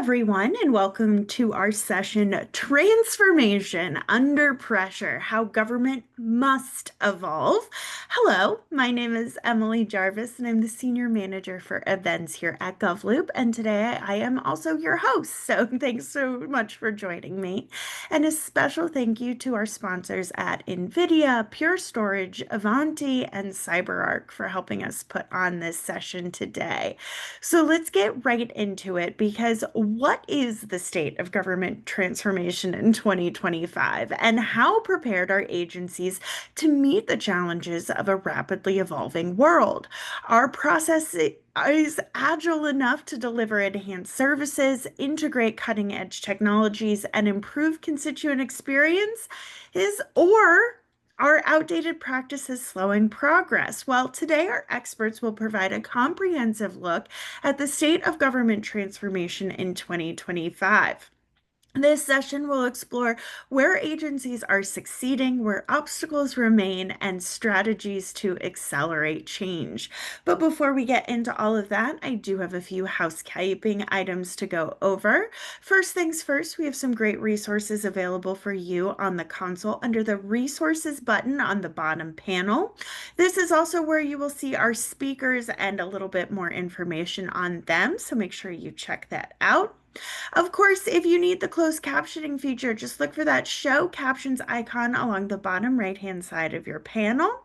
everyone, and welcome to our session, Transformation Under Pressure, How Government Must Evolve. Hello, my name is Emily Jarvis, and I'm the Senior Manager for Events here at GovLoop, and today I am also your host, so thanks so much for joining me. And a special thank you to our sponsors at NVIDIA, Pure Storage, Avanti, and CyberArk for helping us put on this session today. So let's get right into it because what is the state of government transformation in 2025 and how prepared are agencies to meet the challenges of a rapidly evolving world? Our process is agile enough to deliver enhanced services, integrate cutting edge technologies, and improve constituent experience or are outdated practices slowing progress? Well, today our experts will provide a comprehensive look at the state of government transformation in 2025. This session will explore where agencies are succeeding, where obstacles remain, and strategies to accelerate change. But before we get into all of that, I do have a few housekeeping items to go over. First things first, we have some great resources available for you on the console under the resources button on the bottom panel. This is also where you will see our speakers and a little bit more information on them, so make sure you check that out. Of course, if you need the closed captioning feature, just look for that show captions icon along the bottom right-hand side of your panel.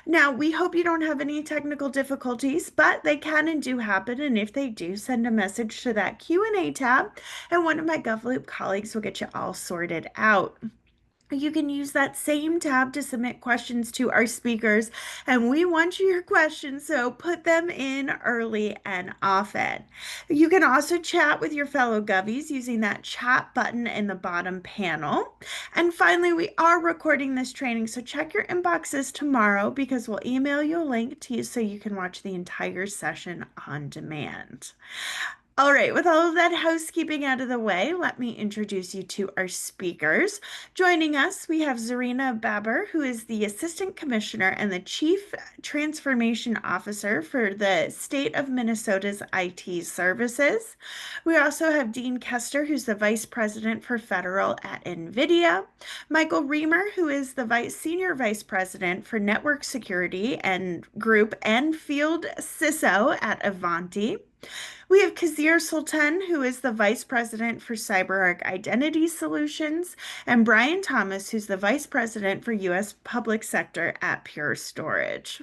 Now, we hope you don't have any technical difficulties, but they can and do happen. And if they do, send a message to that Q&A tab, and one of my GovLoop colleagues will get you all sorted out. You can use that same tab to submit questions to our speakers, and we want your questions, so put them in early and often. You can also chat with your fellow Govies using that chat button in the bottom panel. And finally, we are recording this training, so check your inboxes tomorrow because we'll email you a link to you so you can watch the entire session on demand. All right, with all of that housekeeping out of the way, let me introduce you to our speakers. Joining us, we have Zarina Baber, who is the Assistant Commissioner and the Chief Transformation Officer for the State of Minnesota's IT Services. We also have Dean Kester, who's the Vice President for Federal at NVIDIA. Michael Reamer, who is the Senior Vice President for Network Security and Group and Field CISO at Avanti. We have Kazir Sultan, who is the Vice President for CyberArk Identity Solutions, and Brian Thomas, who's the Vice President for U.S. Public Sector at Pure Storage.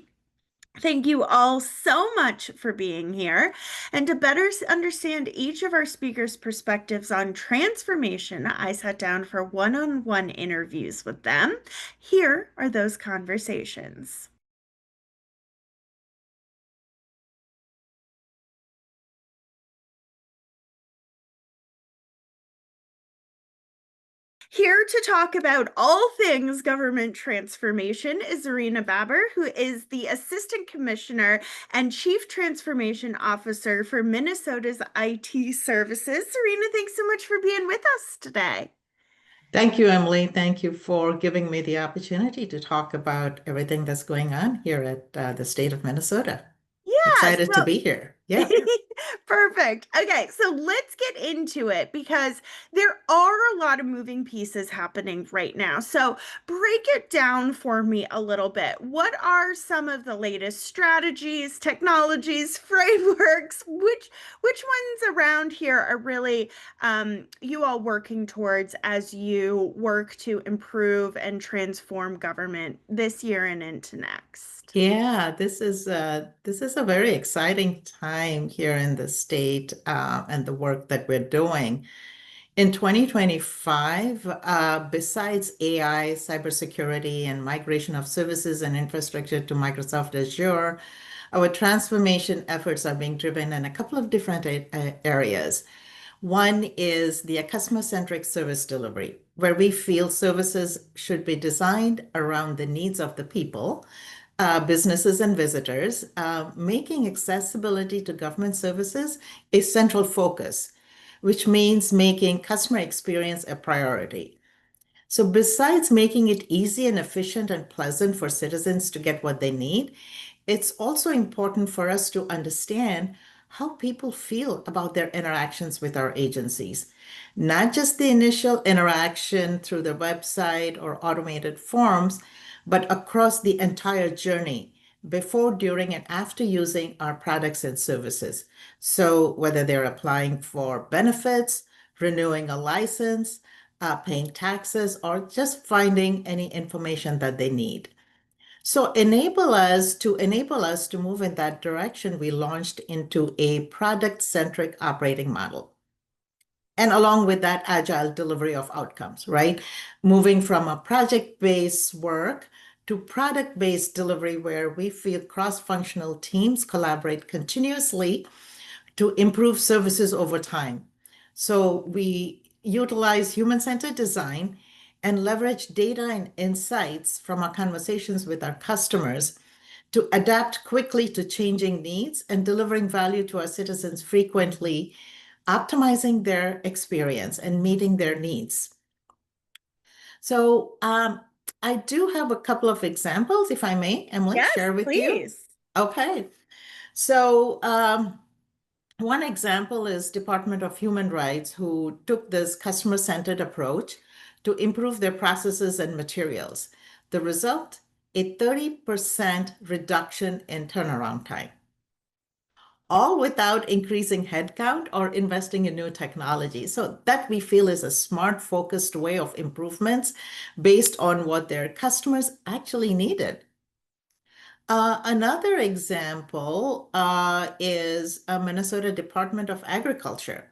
Thank you all so much for being here. And to better understand each of our speakers' perspectives on transformation, I sat down for one-on-one interviews with them. Here are those conversations. Here to talk about all things government transformation is Zarina Baber, who is the Assistant Commissioner and Chief Transformation Officer for Minnesota's IT Services. Zarina, thanks so much for being with us today. Thank you, Emily. Thank you for giving me the opportunity to talk about everything that's going on here at the state of Minnesota. Yeah, Excited to be here. Yeah. Perfect. Okay, so let's get into it because there are a lot of moving pieces happening right now. So break it down for me a little bit. What are some of the latest strategies, technologies, frameworks? Which ones around here are really you all working towards as you work to improve and transform government this year and into next? Yeah, this is a very exciting time here in the state and the work that we're doing. In 2025, besides AI, cybersecurity, and migration of services and infrastructure to Microsoft Azure, our transformation efforts are being driven in a couple of different areas. One is the customer-centric service delivery, where we feel services should be designed around the needs of the people, businesses and visitors, making accessibility to government services a central focus, which means making customer experience a priority. So besides making it easy and efficient and pleasant for citizens to get what they need, it's also important for us to understand how people feel about their interactions with our agencies. Not just the initial interaction through the website or automated forms, but across the entire journey before, during, and after using our products and services. So, whether they're applying for benefits, renewing a license, paying taxes, or just finding any information that they need. So enable us to move in that direction, we launched into a product-centric operating model. And along with that, agile delivery of outcomes, right? Moving from a project-based work to product-based delivery where we feel cross-functional teams collaborate continuously to improve services over time. So we utilize human-centered design and leverage data and insights from our conversations with our customers to adapt quickly to changing needs and delivering value to our citizens frequently, optimizing their experience and meeting their needs. So I do have a couple of examples, if I may, Emily, Yes, share with you. please. Okay. So one example is Department of Human Rights, who took this customer-centered approach to improve their processes and materials. The result, a 30% reduction in turnaround time, all without increasing headcount or investing in new technology. So that we feel is a smart, focused way of improvements based on what their customers actually needed. Another example is a Minnesota Department of Agriculture.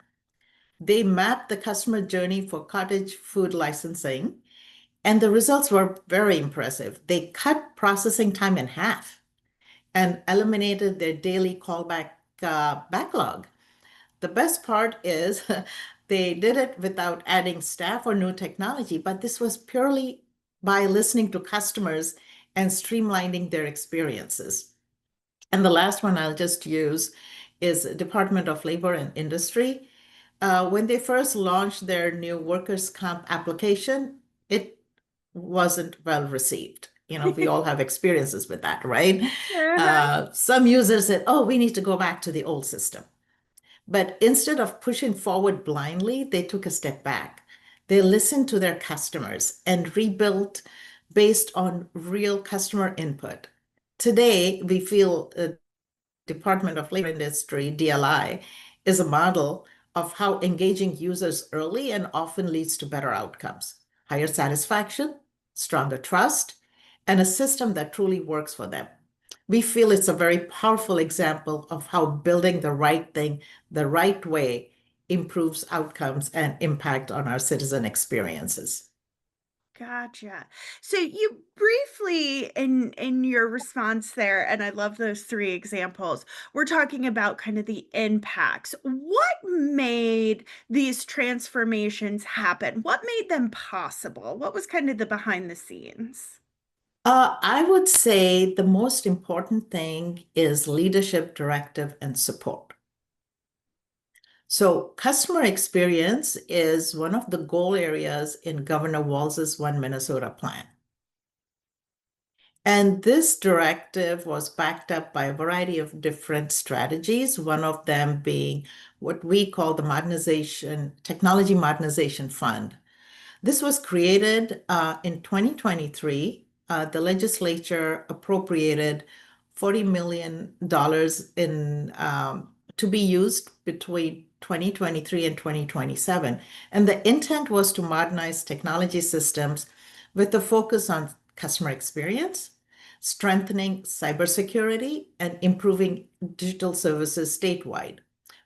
They mapped the customer journey for cottage food licensing, and the results were very impressive. They cut processing time in half and eliminated their daily callback backlog. The best part is they did it without adding staff or new technology, but this was purely by listening to customers and streamlining their experiences. And the last one I'll just use is Department of Labor and Industry. When they first launched their new workers' comp application, it wasn't well received. You know, we all have experiences with that, right? Uh-huh. Some users said, oh, we need to go back to the old system. But instead of pushing forward blindly, they took a step back. They listened to their customers and rebuilt based on real customer input. Today, we feel Department of Labor Industry, DLI, is a model of how engaging users early and often leads to better outcomes, higher satisfaction, stronger trust, and a system that truly works for them. We feel it's a very powerful example of how building the right thing the right way improves outcomes and impact on our citizen experiences. Gotcha. So you briefly in your response there, and I love those three examples, we're talking about kind of the impacts. What made these transformations happen? What made them possible? What was kind of the behind the scenes? I would say the most important thing is leadership, directive, and support. So customer experience is one of the goal areas in Governor Walz's One Minnesota plan. And this directive was backed up by a variety of different strategies, one of them being what we call the Technology Modernization Fund. This was created in 2023. The legislature appropriated $40 million to be used between 2023 and 2027. And the intent was to modernize technology systems with a focus on customer experience, strengthening cybersecurity, and improving digital services statewide,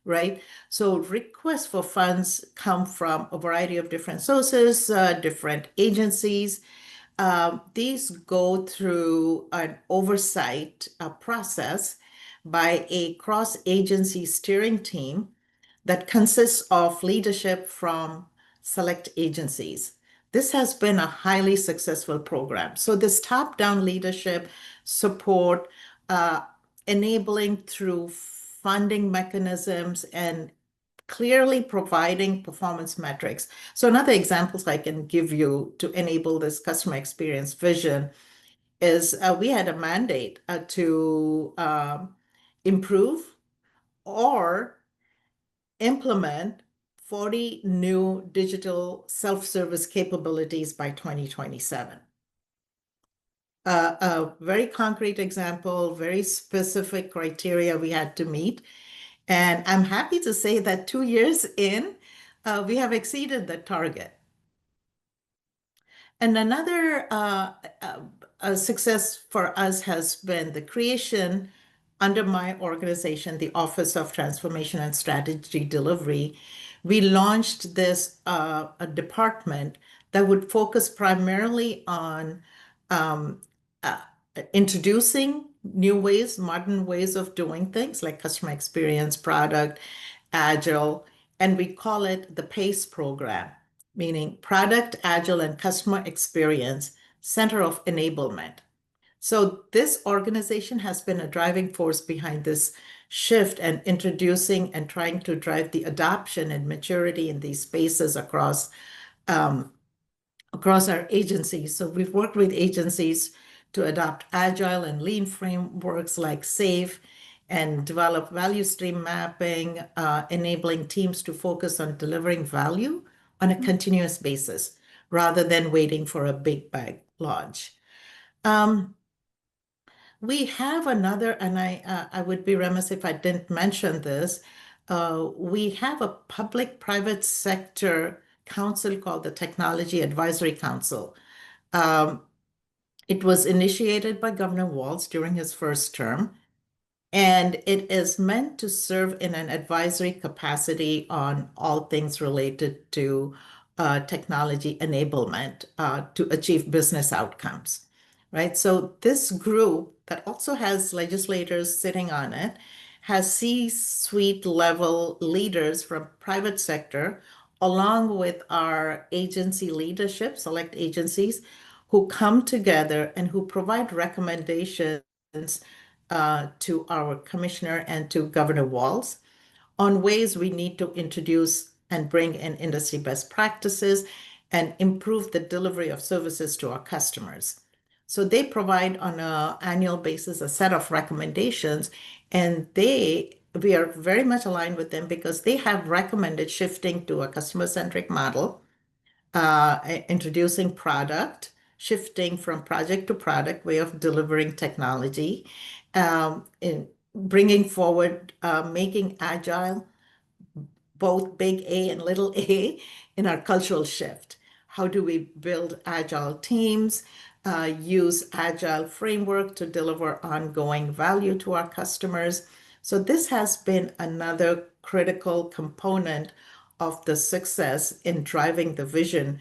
right? So requests for funds come from a variety of different sources, different agencies. These go through an oversight process by a cross-agency steering team that consists of leadership from select agencies. This has been a highly successful program. So this top-down leadership support, enabling through funding mechanisms and clearly providing performance metrics. So another examples I can give you to enable this customer experience vision is we had a mandate to improve or implement 40 new digital self-service capabilities by 2027. A very concrete example, very specific criteria we had to meet. And I'm happy to say that 2 years in, we have exceeded the target. And another success for us has been the creation under my organization, the Office of Transformation and Strategy Delivery. We launched this a department that would focus primarily on um, uh, introducing new ways, modern ways of doing things like customer experience, product, agile, and we call it the PACE program, meaning product, agile, and customer experience, center of enablement. So this organization has been a driving force behind this shift and introducing and trying to drive the adoption and maturity in these spaces um, across our agencies. So we've worked with agencies to adopt agile and lean frameworks like SAFe and develop value stream mapping, enabling teams to focus on delivering value on a continuous basis rather than waiting for a big bang launch. Um, we have another, and I would be remiss if I didn't mention this. We have a public-private sector council called the Technology Advisory Council. Um, it was initiated by Governor Walz during his first term, and it is meant to serve in an advisory capacity on all things related to technology enablement to achieve business outcomes, right? So this group that also has legislators sitting on it has C-suite level leaders from private sector, along with our agency leadership, select agencies, who come together and who provide recommendations to our commissioner and to Governor Walz on ways we need to introduce and bring in industry best practices and improve the delivery of services to our customers. So they provide on an annual basis a set of recommendations, and we are very much aligned with them because they have recommended shifting to a customer-centric model, introducing product, shifting from project to product way of delivering technology, in bringing forward, making agile both big A and little a in our cultural shift. How do we build agile teams, use agile framework to deliver ongoing value to our customers? So this has been another critical component of the success in driving the vision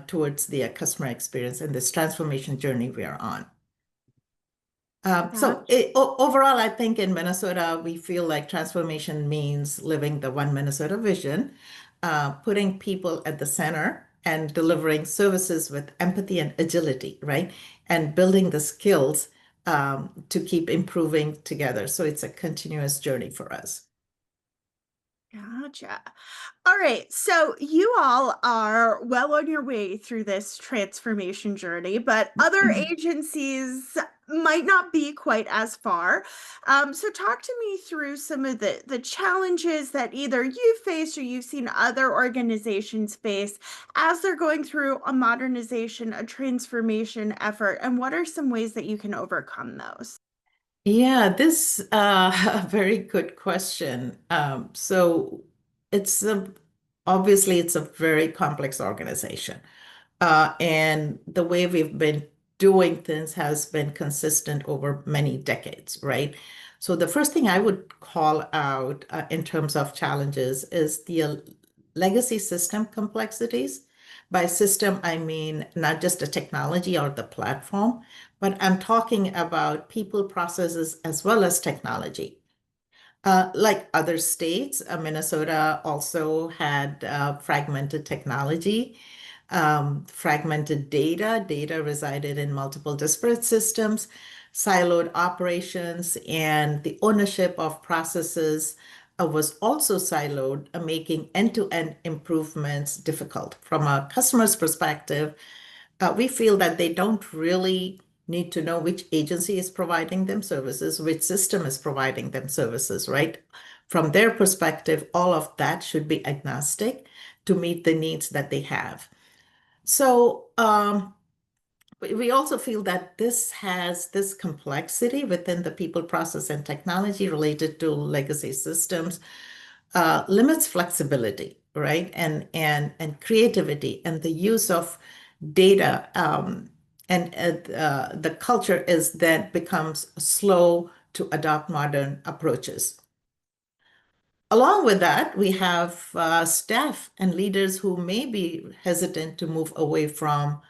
towards the customer experience and this transformation journey we are on. Gotcha. Overall, I think in Minnesota, we feel like transformation means living the One Minnesota vision, putting people at the center and delivering services with empathy and agility, right? And building the skills to keep improving together. So it's a continuous journey for us. Gotcha. All right. So you all are well on your way through this transformation journey, but other agencies might not be quite as far. So talk to me through some of the challenges that either you've faced or you've seen other organizations face as they're going through a modernization, a transformation effort, and what are some ways that you can overcome those? Yeah, this a very good question. So it's a, obviously it's a very complex organization. And the way we've been doing things has been consistent over many decades, right? So the first thing I would call out in terms of challenges is the legacy system complexities. By system, I mean not just the technology or the platform, but I'm talking about people, processes, as well as technology. Like other states, Minnesota also had fragmented technology, fragmented data. Data resided in multiple disparate systems, siloed operations, and the ownership of processes was also siloed, making end-to-end improvements difficult. From a customer's perspective, we feel that they don't really need to know which agency is providing them services, which system is providing them services, right? From their perspective, all of that should be agnostic to meet the needs that they have. So we also feel that this has this complexity within the people, process, and technology related to legacy systems, limits flexibility, right? And creativity and the use of data. And the culture is that becomes slow to adopt modern approaches. Along with that, we have staff and leaders who may be hesitant to move away from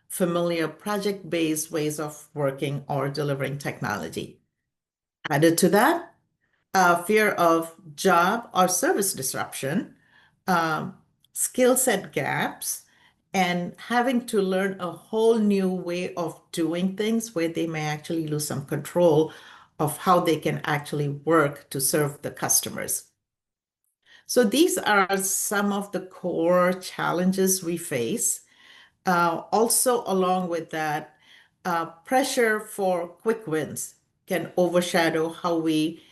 familiar project-based ways of working or delivering technology. Added to that, fear of job or service disruption, um, skill set gaps, and having to learn a whole new way of doing things where they may actually lose some control of how they can actually work to serve the customers. So these are some of the core challenges we face. Also, along with that, pressure for quick wins can overshadow how we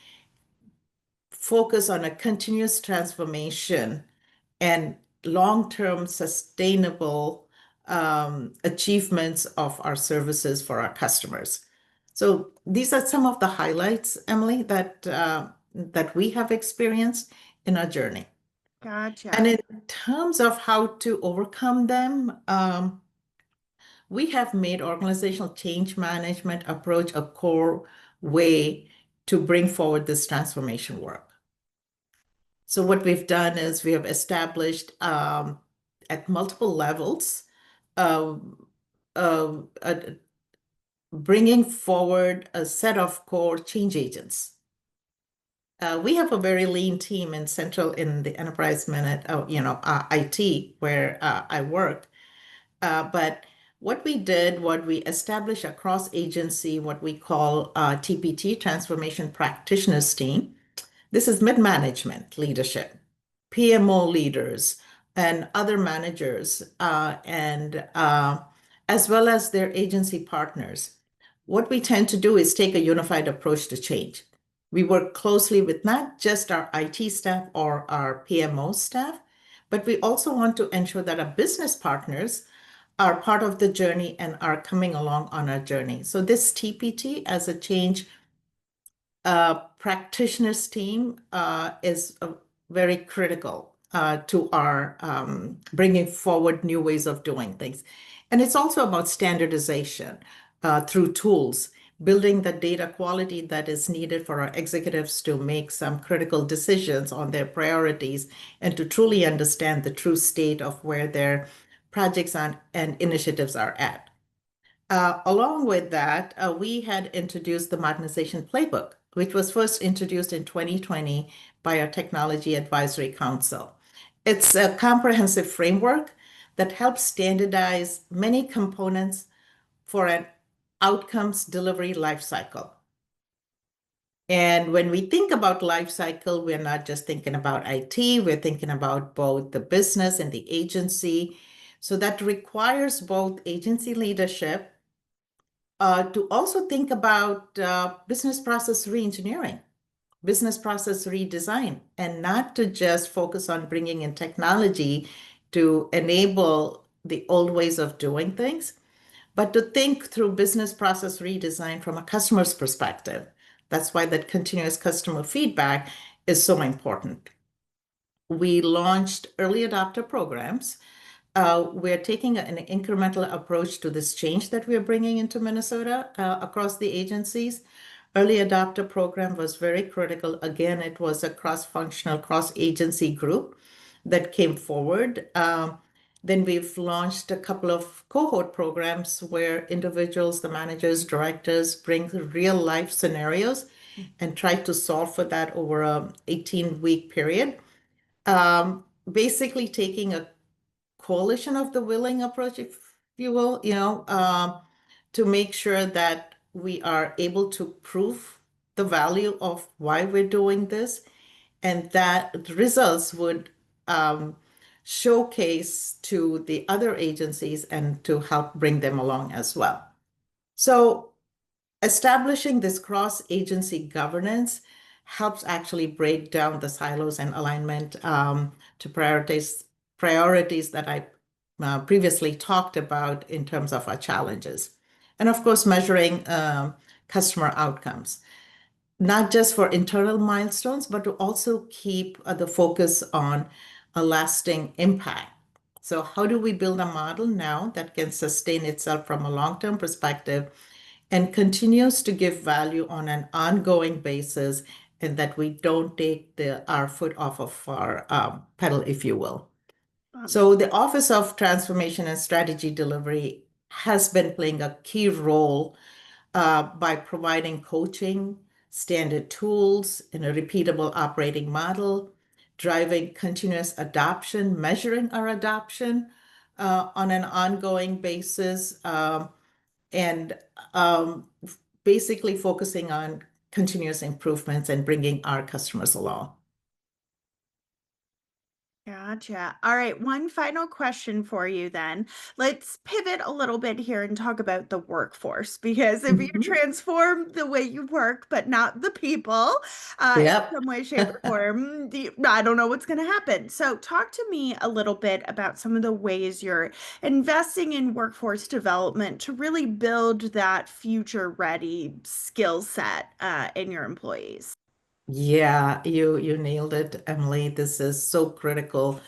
focus on a continuous transformation and long-term sustainable achievements of our services for our customers. So these are some of the highlights, Emily, that we have experienced in our journey. And Gotcha. in terms of how to overcome them, we have made organizational change management approach a core way to bring forward this transformation work. So what we've done is we have established at multiple levels, um, uh, uh, bringing forward a set of core change agents. We have a very lean team in the enterprise minute, IT, where I work. But what we established a cross-agency, what we call TPT, Transformation Practitioners Team. This is mid-management leadership, PMO leaders, and other managers, and as well as their agency partners. What we tend to do is take a unified approach to change. We work closely with not just our IT staff or our PMO staff, but we also want to ensure that our business partners are part of the journey and are coming along on our journey. So this TPT as a change practitioners team is very critical to our bringing forward new ways of doing things. And it's also about standardization through tools, building the data quality that is needed for our executives to make some critical decisions on their priorities and to truly understand the true state of where their projects and initiatives are at. Along with that, we had introduced the modernization playbook, which was first introduced in 2020 by our Technology Advisory Council. It's a comprehensive framework that helps standardize many components for an outcomes delivery lifecycle. And when we think about lifecycle, we're not just thinking about IT, we're thinking about both the business and the agency. So that requires both agency leadership to also think about business process reengineering, business process redesign, and not to just focus on bringing in technology to enable the old ways of doing things, but to think through business process redesign from a customer's perspective. That's why that continuous customer feedback is so important. We launched early adopter programs. We're taking an incremental approach to this change that we're bringing into Minnesota across the agencies. Early adopter program was very critical. Again, it was a cross-functional, cross-agency group that came forward. Then we've launched a couple of cohort programs where individuals, the managers, directors bring real life scenarios and try to solve for that over a 18-week period. Basically taking a coalition of the willing approach, if you will, to make sure that we are able to prove the value of why we're doing this, and that the results would showcase to the other agencies and to help bring them along as well. So establishing this cross-agency governance helps actually break down the silos and alignment to priorities that I previously talked about in terms of our challenges. And of course, measuring customer outcomes, not just for internal milestones, but to also keep the focus on a lasting impact. So how do we build a model now that can sustain itself from a long-term perspective and continues to give value on an ongoing basis, and that we don't take our foot off of our pedal, if you will. Um, So the Office of Transformation and Strategy Delivery has been playing a key role by providing coaching, standard tools, and a repeatable operating model, driving continuous adoption, measuring our adoption on an ongoing basis, and um, basically focusing on continuous improvements and bringing our customers along. Gotcha. All right, one final question for you then. Let's pivot a little bit here and talk about the workforce because if you Mhm. transform the way you work, but not the people, in Yep. some way, shape, or form, I don't know what's going to happen. So, talk to me a little bit about some of the ways you're investing in workforce development to really build that future-ready skill set in your employees. Yeah, you nailed it, Emily. This is so critical.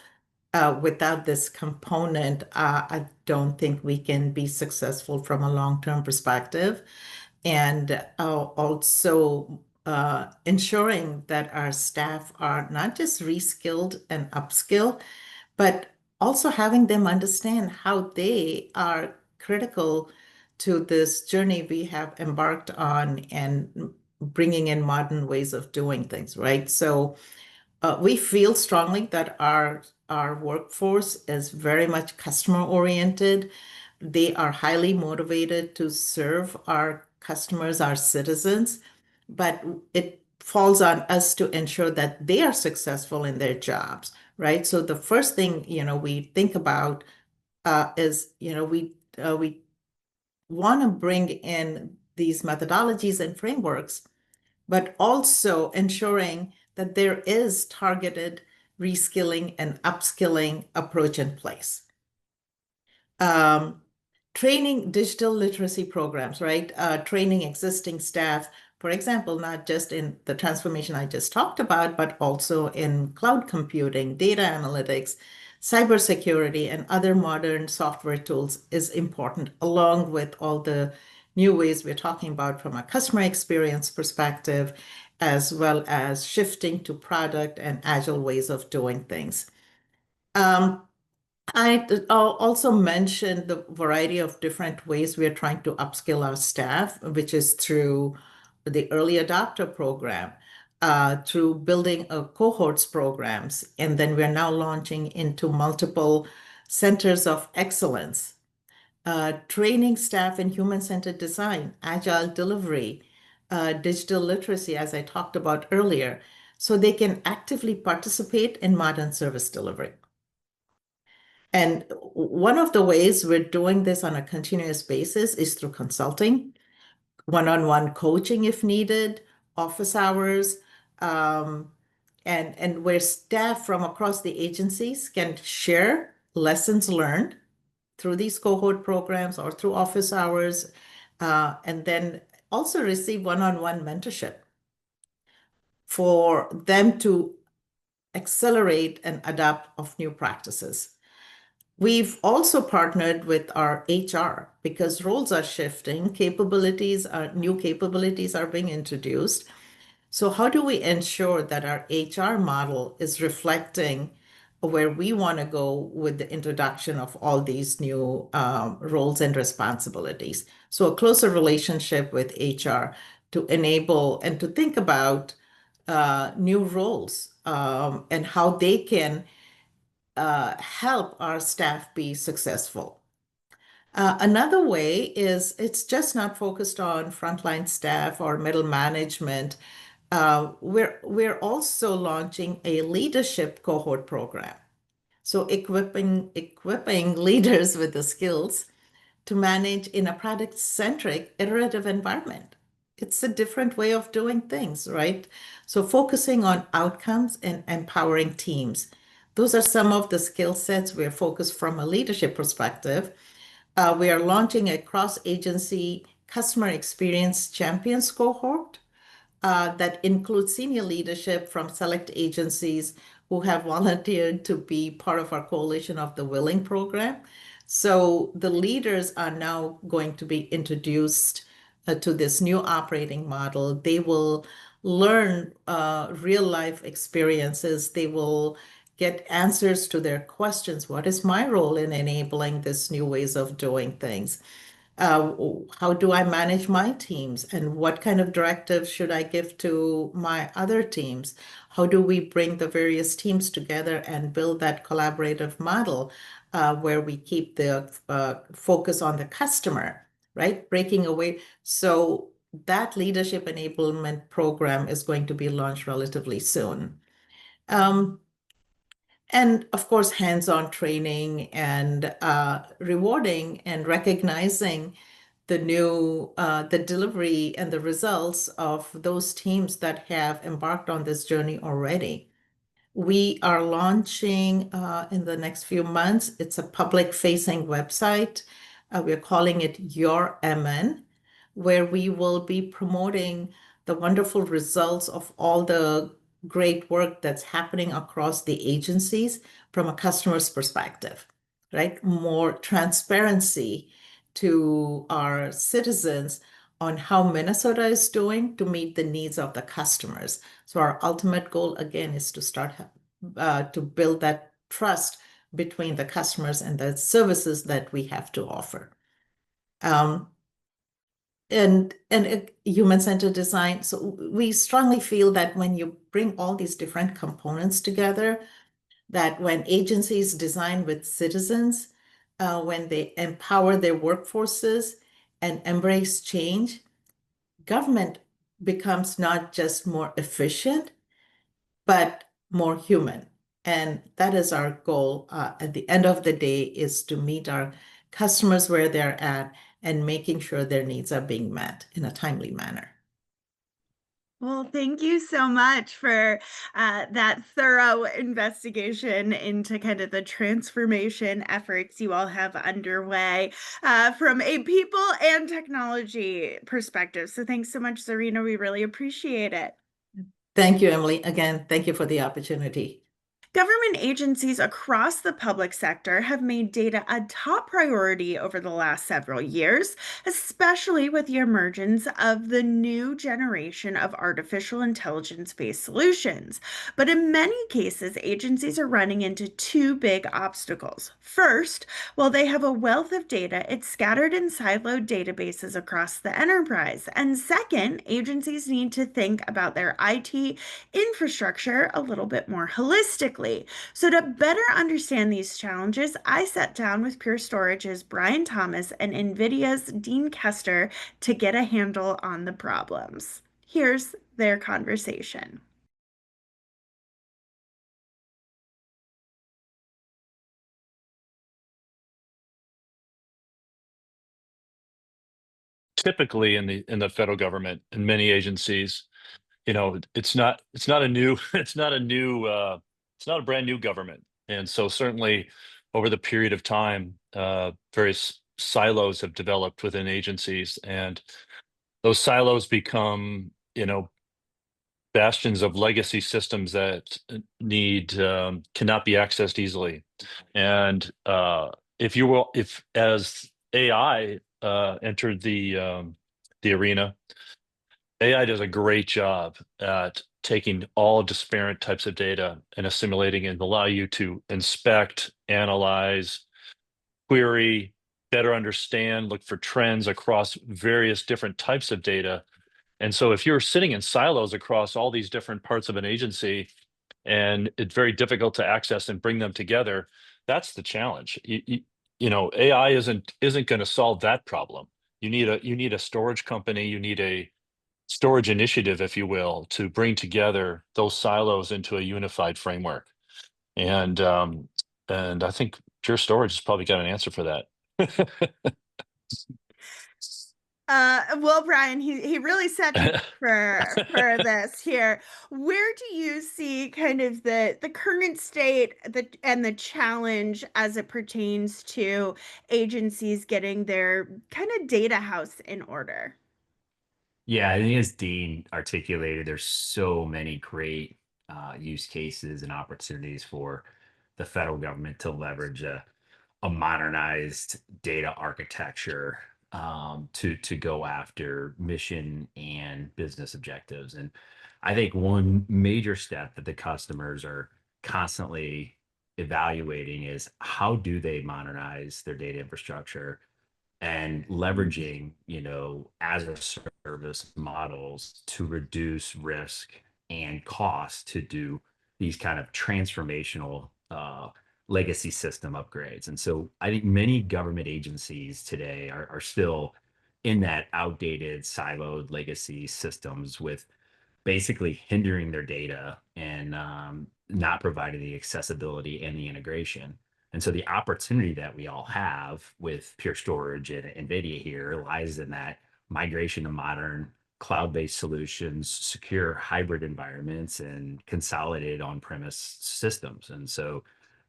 Without this component, I don't think we can be successful from a long-term perspective. And also ensuring that our staff are not just reskilled and upskilled, but also having them understand how they are critical to this journey we have embarked on and bringing in modern ways of doing things, right? So we feel strongly that our workforce is very much customer oriented. They are highly motivated to serve our customers, our citizens, but it falls on us to ensure that they are successful in their jobs, right? So the first thing, we think about is, we want to bring in these methodologies and frameworks, but also ensuring that there is targeted reskilling and upskilling approach in place. Um, Training digital literacy programs, right? Training existing staff, for example, not just in the transformation I just talked about, but also in cloud computing, data analytics, cybersecurity, and other modern software tools is important, along with all the new ways we're talking about from a customer experience perspective, as well as shifting to product and agile ways of doing things. Um, I'll also mention the variety of different ways we are trying to upskill our staff, which is through the early adopter program, through building a cohorts programs, and then we're now launching into multiple centers of excellence, training staff in human-centered design, agile delivery, digital literacy, as I talked about earlier, so they can actively participate in modern service delivery. And one of the ways we're doing this on a continuous basis is through consulting, one-on-one coaching if needed, office hours, um, and where staff from across the agencies can share lessons learned through these cohort programs or through office hours, and then also receive one-on-one mentorship for them to accelerate and adapt of new practices. We've also partnered with our HR because roles are shifting, new capabilities are being introduced. So how do we ensure that our HR model is reflecting where we want to go with the introduction of all these new roles and responsibilities? So a closer relationship with HR to enable and to think about new roles and how they can help our staff be successful. Another way is it's just not focused on frontline staff or middle management. We're also launching a leadership cohort program. So equipping leaders with the skills to manage in a product-centric iterative environment. It's a different way of doing things, right? So focusing on outcomes and empowering teams. Those are some of the skill sets we're focused from a leadership perspective. We are launching a cross-agency customer experience champions cohort that includes senior leadership from select agencies who have volunteered to be part of our Coalition of the Willing program. So the leaders are now going to be introduced to this new operating model. They will learn real life experiences. They will get answers to their questions. What is my role in enabling this new ways of doing things? uh, how do I manage my teams and what kind of directives should I give to my other teams? How do we bring the various teams together and build that collaborative model where we keep the focus on the customer, right? Breaking away. So that leadership enablement program is going to be launched relatively soon. Um, and of course, hands-on training and rewarding and recognizing the delivery and the results of those teams that have embarked on this journey already. We are launching in the next few months. It's a public-facing website. We're calling it Your MN, where we will be promoting the wonderful results of all the great work that's happening across the agencies from a customer's perspective, right? More transparency to our citizens on how Minnesota is doing to meet the needs of the customers. So our ultimate goal, again, is to start to build that trust between the customers and the services that we have to offer. Um, and human-centered design. So we strongly feel that when you bring all these different components together, that when agencies design with citizens, when they empower their workforces and embrace change, government becomes not just more efficient, but more human. And that is our goal at the end of the day, is to meet our customers where they're at and making sure their needs are being met in a timely manner. Well, thank you so much for that thorough investigation into kind of the transformation efforts you all have underway from a people and technology perspective. So thanks so much, Zarina. We really appreciate it. Thank you, Emily. Again, thank you for the opportunity. Government agencies across the public sector have made data a top priority over the last several years, especially with the emergence of the new generation of artificial intelligence based solutions. But in many cases, agencies are running into two big obstacles. First, while they have a wealth of data, it's scattered in siloed databases across the enterprise. And second, agencies need to think about their IT infrastructure a little bit more holistically. So, to better understand these challenges, I sat down with Pure Storage's Brian Thomas and NVIDIA's Dean Kester to get a handle on the problems. Here's their conversation. Typically in the federal government and many agencies, it's not a new it's not a new it's not a brand new government. And so certainly over the period of time, various silos have developed within agencies, and those silos become, bastions of legacy systems that need cannot be accessed easily. And if as AI entered the arena, AI does a great job at taking all disparate types of data and assimilating it and allow you to inspect, analyze, query, better understand, look for trends across various different types of data. And so if you're sitting in silos across all these different parts of an agency, and it's very difficult to access and bring them together, that's the challenge. AI isn't going to solve that problem. You need a storage company, you need a storage initiative, if you will, to bring together those silos into a unified framework. And I think Pure Storage has probably got an answer for that. Well, Brian, he really set me up for this here. Where do you see kind of the current state and the challenge as it pertains to agencies getting their kind of data house in order? Yeah, I think as Dean articulated, there's so many great use cases and opportunities for the federal government to leverage a modernized data architecture to go after mission and business objectives. And I think one major step that the customers are constantly evaluating is how do they modernize their data infrastructure and leveraging, as a service models to reduce risk and cost to do these kind of transformational legacy system upgrades. And so I think many government agencies today are still in that outdated, siloed legacy systems with basically hindering their data and not providing the accessibility and the integration. And so the opportunity that we all have with Pure Storage and NVIDIA here lies in that migration to modern cloud-based solutions, secure hybrid environments, and consolidated on-premise systems. And so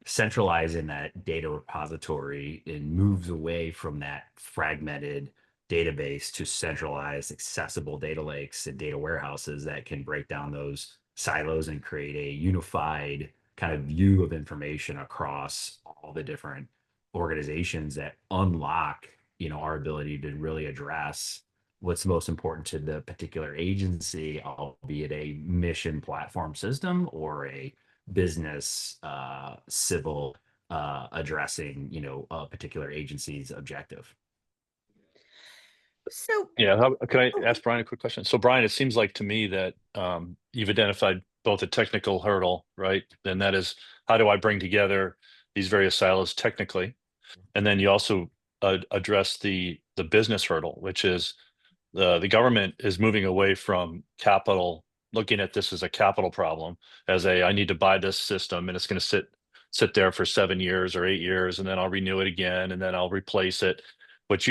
centralizing that data repository and moves away from that fragmented database to centralized, accessible data lakes and data warehouses that can break down those silos and create a unified kind of view of information across all the different organizations that unlock, our ability to really address what's most important to the particular agency, albeit a mission platform system or a business civil addressing, a particular agency's objective. So, Yeah, can I oh, ask Brian a quick question? So, Brian, it seems like to me that you've identified both a technical hurdle, right? And that is, how do I bring together these various silos technically? And then you also address the business hurdle, which is the government is moving away from capital, looking at this as a capital problem, as I need to buy this system and it's going to sit there for 7 years or 8 years, and then I'll renew it again, and then I'll replace it. What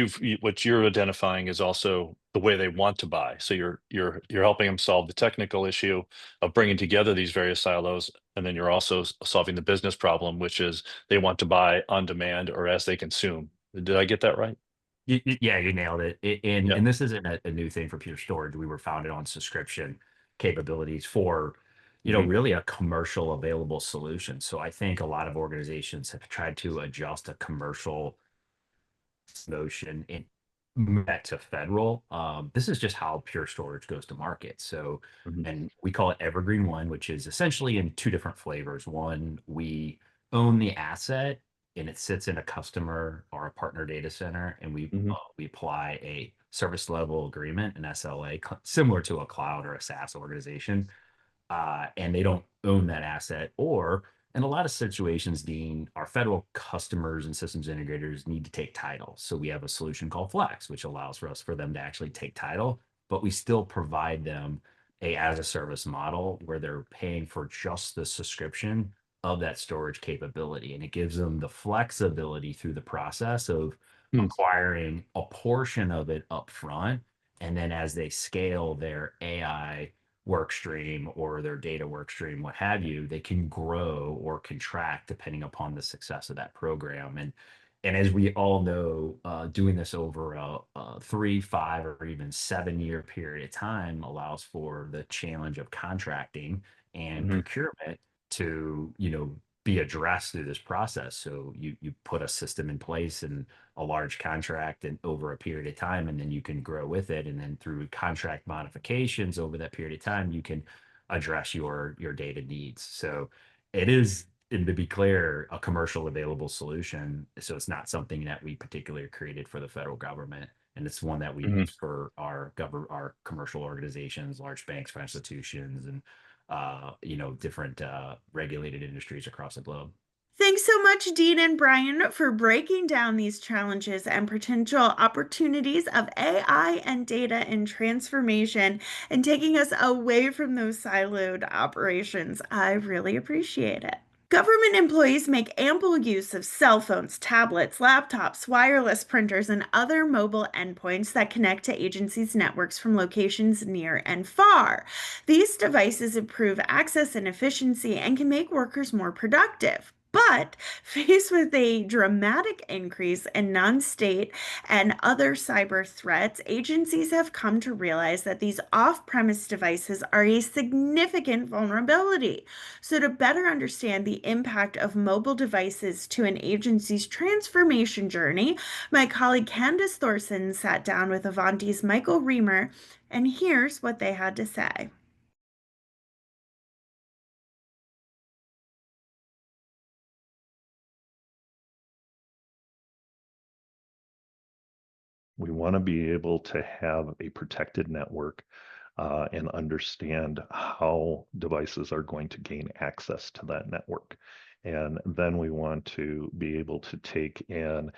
you're identifying is also the way they want to buy. So you're helping them solve the technical issue of bringing together these various silos, and then you're also solving the business problem, which is they want to buy on demand or as they consume. Did I get that right? Yeah, you nailed it. And Yeah. and this isn't a new thing for Pure Storage. We were founded on subscription capabilities for, Hmm. really a commercial available solution. So I think a lot of organizations have tried to adjust a commercial motion and move that to federal. This is just how Pure Storage goes to market. So, Hmm. and we call it Evergreen One, which is essentially in two different flavors. One, we own the asset and it sits in a customer or a partner data center, and Hmm. we apply a service level agreement, an SLA, similar to a cloud or a SaaS organization, and they don't own that asset. Or in a lot of situations, Dean, our federal customers and systems integrators need to take title. So we have a solution called Flex, which allows for them to actually take title, but we still provide them a as a service model where they're paying for just the subscription of that storage capability. And it gives them the flexibility through the process of acquiring a portion of it up front. And then as they scale their AI work stream or their data work stream, what have you, they can grow or contract depending upon the success of that program. And as we all know, doing this over a 3, 5, or even 7 year period of time allows for the challenge of contracting and Hmm. procurement to, be addressed through this process. So you put a system in place and a large contract and over a period of time, and then you can grow with it. And then through contract modifications over that period of time, you can address your data needs. So it is, and to be clear, a commercial available solution. So it's not something that we particularly created for the federal government. And it's one that we Hmm. use for our commercial organizations, large banks, financial institutions, and different regulated industries across the globe. thanks so much, Dean and Brian, for breaking down these challenges and potential opportunities of AI and data in transformation and taking us away from those siloed operations. I really appreciate it. Government employees make ample use of cell phones, tablets, laptops, wireless printers, and other mobile endpoints that connect to agencies' networks from locations near and far. These devices improve access and efficiency and can make workers more productive. But faced with a dramatic increase in non state and other cyber threats, agencies have come to realize that these off premise devices are a significant vulnerability. So, to better understand the impact of mobile devices to an agency's transformation journey, my colleague Candace Thorson sat down with Avanti's Michael Reamer, and here's what they had to say. We want to be able to have a protected network and understand how devices are going to gain access to that network. And then we want to be able to take in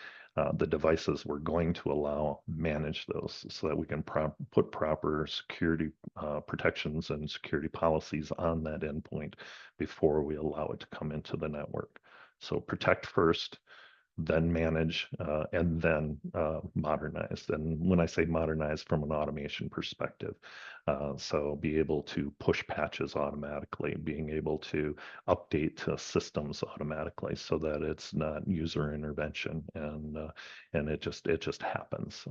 the devices we're going to allow, manage those so that we can put proper security protections and security policies on that endpoint before we allow it to come into the network. So protect first, then manage, and then modernize. And when I say modernize from an automation perspective, so be able to push patches automatically, being able to update systems automatically so that it's not user intervention and it just happens.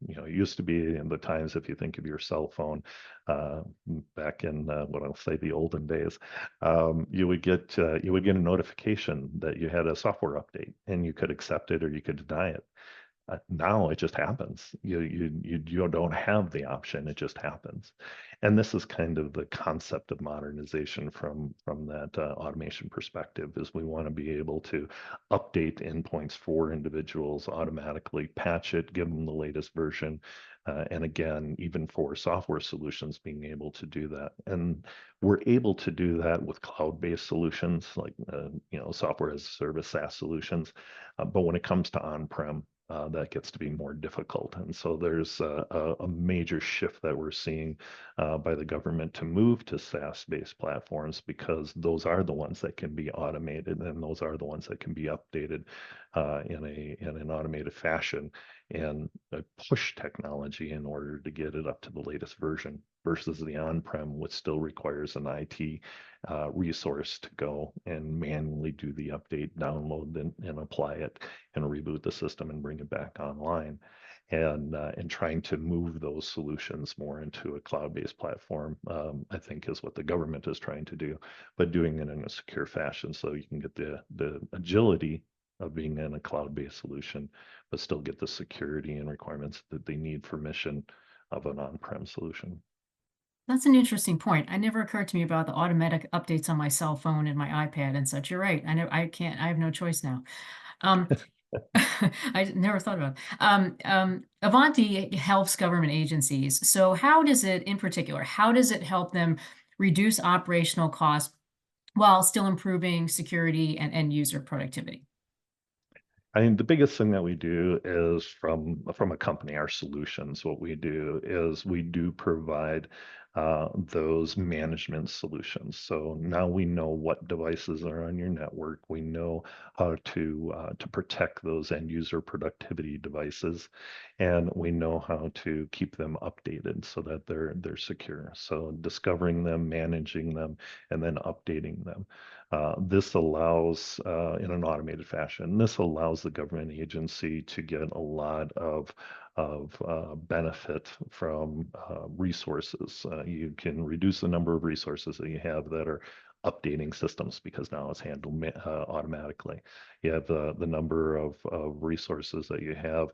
It used to be in the times, if you think of your cell phone, uh, back in what I'll say the olden days, you would get a notification that you had a software update, and you could accept it or you could deny it. Now it just happens. You don't have the option. It just happens, and this is kind of the concept of modernization from that automation perspective. Is we want to be able to update endpoints for individuals automatically, patch it, give them the latest version, and again, even for software solutions, being able to do that. And we're able to do that with cloud-based solutions like software as a service SaaS solutions. But when it comes to on-prem, that gets to be more difficult. And so there's a major shift that we're seeing by the government to move to SaaS-based platforms, because those are the ones that can be automated, and those are the ones that can be updated in an automated fashion, and push technology in order to get it up to the latest version, versus the on-prem, which still requires an IT resource to go and manually do the update, download and apply it, and reboot the system and bring it back online. And trying to move those solutions more into a cloud-based platform, I think, is what the government is trying to do, but doing it in a secure fashion so you can get the agility of being in a cloud-based solution, but still get the security and requirements that they need for mission of an on-prem solution. That's an interesting point. It never occurred to me about the automatic updates on my cell phone and my iPad and such. You're right. I know I can't, I have no choice now. Um, I never thought about it. Avanti helps government agencies. So how does it, in particular, how does it help them reduce operational costs while still improving security and end user productivity? I think the biggest thing that we do is from a company, our solutions. What we do is we do provide those management solutions. So now we know what devices are on your network. We know how to protect those end user productivity devices, and we know how to keep them updated so that they're secure. So discovering them, managing them, and then updating them. This allows, in an automated fashion, this allows the government agency to get a lot of benefit from resources. You can reduce the number of resources that you have that are updating systems, because now it's handled automatically. You have the number of resources that you have,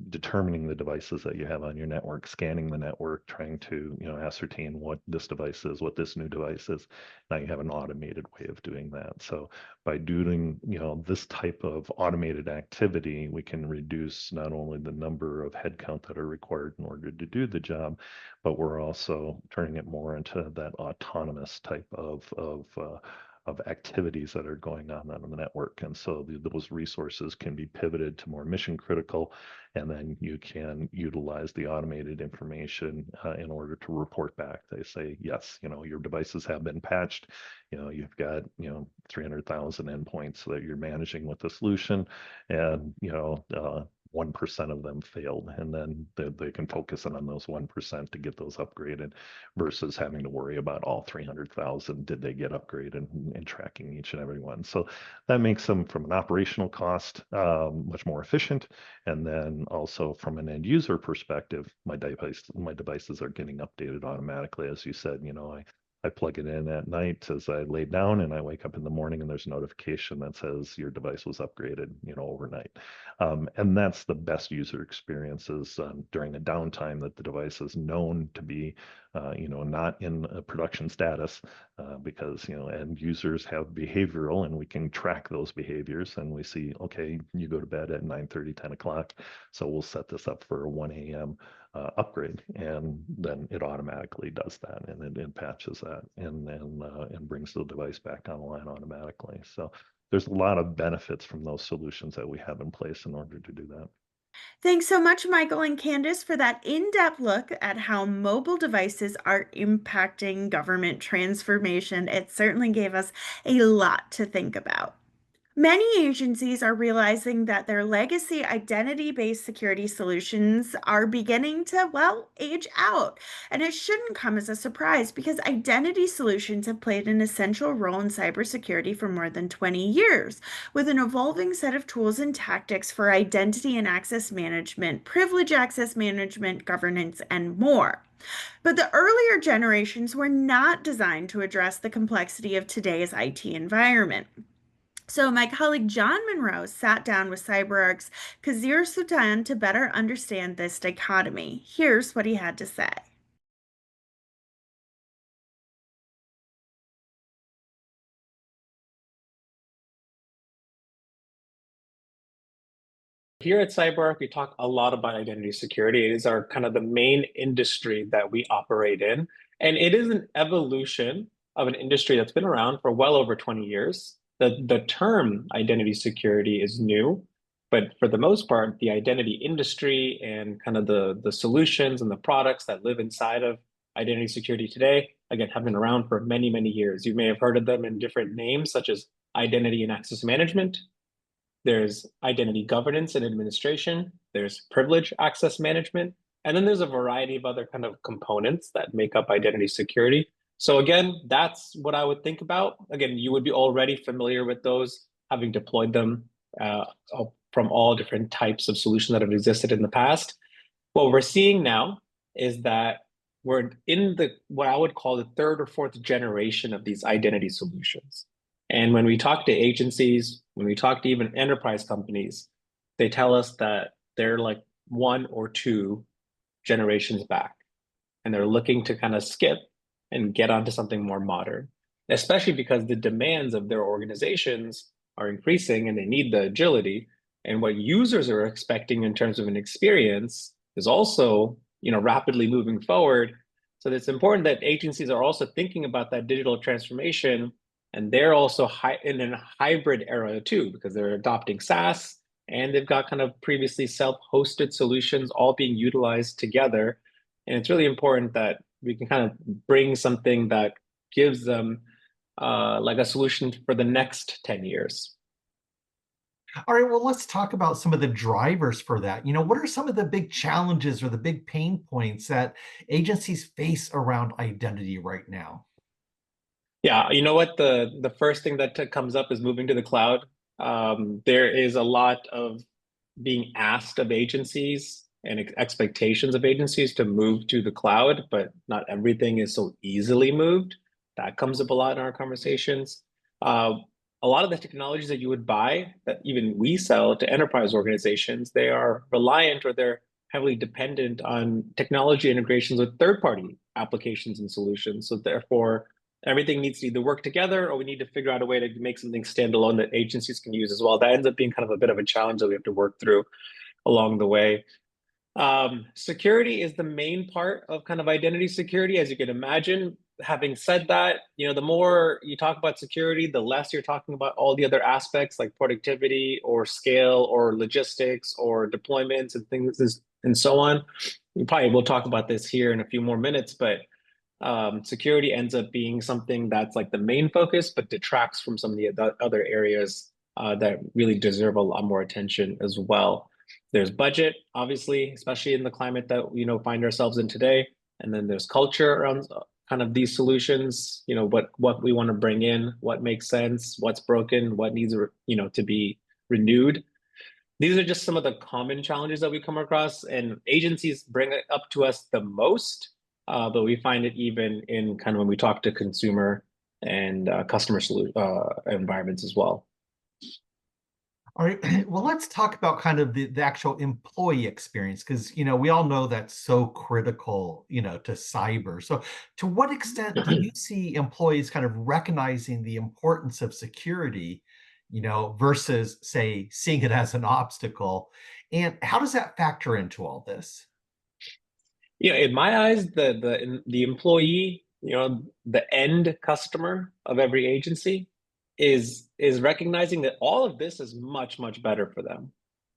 determining the devices that you have on your network, scanning the network, trying to ascertain what this device is, what this new device is. Now you have an automated way of doing that. So by doing this type of automated activity, we can reduce not only the number of headcount that are required in order to do the job, but we're also turning it more into that autonomous type of of activities that are going on the network. And so those resources can be pivoted to more mission critical, and then you can utilize the automated information in order to report back. They say, yes, your devices have been patched. You've got 300,000 endpoints that you're managing with the solution, and 1% of them failed, and then they can focus in on those 1% to get those upgraded versus having to worry about all 300,000. Did they get upgraded, and tracking each and every one? So that makes them, from an operational cost, much more efficient. And then also from an end user perspective, my devices are getting updated automatically. As you said, I plug it in at night as I lay down, and I wake up in the morning and there's a notification that says your device was upgraded, overnight. And that's the best user experiences during a downtime, that the device is known to be, not in a production status, because, end users have behavioral, and we can track those behaviors, and we see, okay, you go to bed at 9:30, 10 o'clock. So we'll set this up for a 1 a.m. Upgrade, and then it automatically does that, and it patches that, and brings the device back online automatically. So there's a lot of benefits from those solutions that we have in place in order to do that. Thanks so much, Michael and Candace, for that in-depth look at how mobile devices are impacting government transformation. It certainly gave us a lot to think about. Many agencies are realizing that their legacy identity-based security solutions are beginning to, well, age out. And it shouldn't come as a surprise, because identity solutions have played an essential role in cybersecurity for more than 20 years, with an evolving set of tools and tactics for identity and access management, privilege access management, governance, and more. But the earlier generations were not designed to address the complexity of today's IT environment. So my colleague John Monroe sat down with CyberArk's Kazir Sultan to better understand this dichotomy. Here's what he had to say. Here at CyberArk, we talk a lot about identity security. It is our kind of the main industry that we operate in. And it is an evolution of an industry that's been around for well over 20 years. The term identity security is new, but for the most part, the identity industry and kind of the solutions and the products that live inside of identity security today, again, have been around for many, many years. You may have heard of them in different names, such as identity and access management. There's identity governance and administration, there's privilege access management, and then there's a variety of other kind of components that make up identity security. So again, that's what I would think about. Again, you would be already familiar with those, having deployed them from all different types of solutions that have existed in the past. What we're seeing now is that we're in what I would call the third or fourth generation of these identity solutions. And when we talk to agencies, when we talk to even enterprise companies, they tell us that they're like 1 or 2 generations back, and they're looking to kind of skip and get onto something more modern, especially because the demands of their organizations are increasing and they need the agility. And what users are expecting in terms of an experience is also, rapidly moving forward. So it's important that agencies are also thinking about that digital transformation. And they're also in a hybrid era too, because they're adopting SaaS, and they've got kind of previously self-hosted solutions all being utilized together. And it's really important that we can kind of bring something that gives them like a solution for the next 10 years. All right, well, let's talk about some of the drivers for that. What are some of the big challenges or the big pain points that agencies face around identity right now? Yeah, you know what? The first thing that comes up is moving to the cloud. There is a lot of being asked of agencies and expectations of agencies to move to the cloud, but not everything is so easily moved. That comes up a lot in our conversations. A lot of the technologies that you would buy, that even we sell to enterprise organizations, they are reliant, or they're heavily dependent on technology integrations with third-party applications and solutions. So therefore, everything needs to either work together, or we need to figure out a way to make something standalone that agencies can use as well. That ends up being kind of a bit of a challenge that we have to work through along the way. Security is the main part of kind of identity security. As you can imagine, having said that, the more you talk about security, the less you're talking about all the other aspects like productivity or scale or logistics or deployments and things and so on. We probably will talk about this here in a few more minutes, but security ends up being something that's like the main focus, but detracts from some of the other areas that really deserve a lot more attention as well. There's budget, obviously, especially in the climate that find ourselves in today, and then there's culture around kind of these solutions. What we want to bring in, what makes sense, what's broken, what needs to be renewed. These are just some of the common challenges that we come across, and agencies bring it up to us the most. But we find it even in kind of when we talk to consumer and customer environments as well. All right. Well, let's talk about kind of the actual employee experience, because we all know that's so critical, to cyber. So to what extent do you see employees kind of recognizing the importance of security, versus, say, seeing it as an obstacle? And how does that factor into all this? In my eyes, the employee, the end customer of every agency is recognizing that all of this is much, much better for them.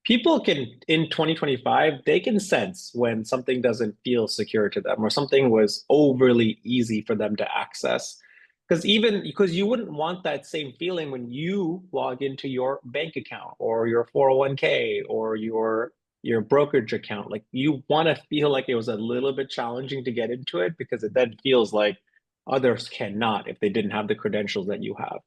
People can, in 2025, they can sense when something doesn't feel secure to them or something was overly easy for them to access. Because you wouldn't want that same feeling when you log into your bank account or your 401k or your brokerage account. Like, you want to feel like it was a little bit challenging to get into it, because it then feels like others cannot if they didn't have the credentials that you have.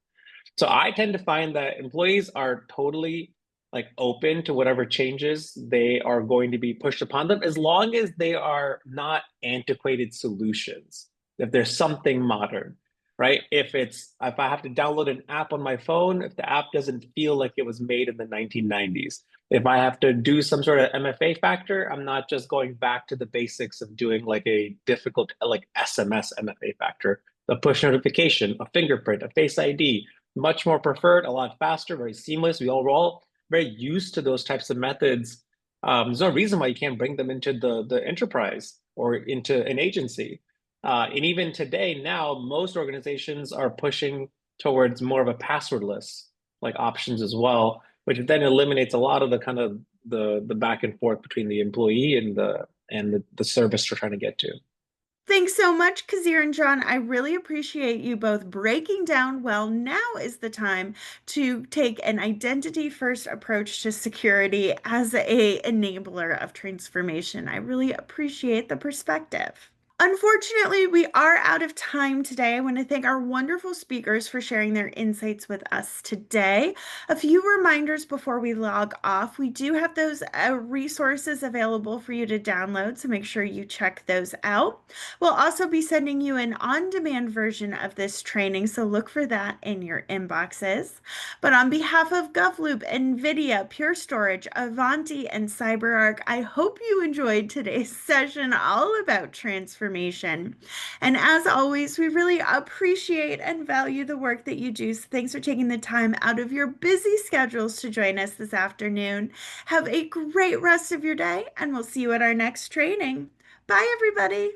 So I tend to find that employees are totally like open to whatever changes they are going to be pushed upon them, as long as they are not antiquated solutions. If there's something modern, right? If I have to download an app on my phone, if the app doesn't feel like it was made in the 1990s, if I have to do some sort of MFA factor, I'm not just going back to the basics of doing like a difficult like SMS MFA factor, a push notification, a fingerprint, a face ID. Much more preferred, a lot faster, very seamless. We're all very used to those types of methods. There's no reason why you can't bring them into the enterprise or into an agency. And even today, now, most organizations are pushing towards more of a passwordless like options as well, which then eliminates a lot of the kind of the back and forth between the employee and the service we're trying to get to. Thanks so much, Kazir and John. I really appreciate you both breaking down. Well, now is the time to take an identity-first approach to security as a enabler of transformation. I really appreciate the perspective. Unfortunately, we are out of time today. I want to thank our wonderful speakers for sharing their insights with us today. A few reminders before we log off. We do have those resources available for you to download, so make sure you check those out. We'll also be sending you an on-demand version of this training, so look for that in your inboxes. But on behalf of GovLoop, NVIDIA, Pure Storage, Avanti, and CyberArk, I hope you enjoyed today's session all about transformation. And as always, we really appreciate and value the work that you do. So thanks for taking the time out of your busy schedules to join us this afternoon. Have a great rest of your day, and we'll see you at our next training. Bye, everybody.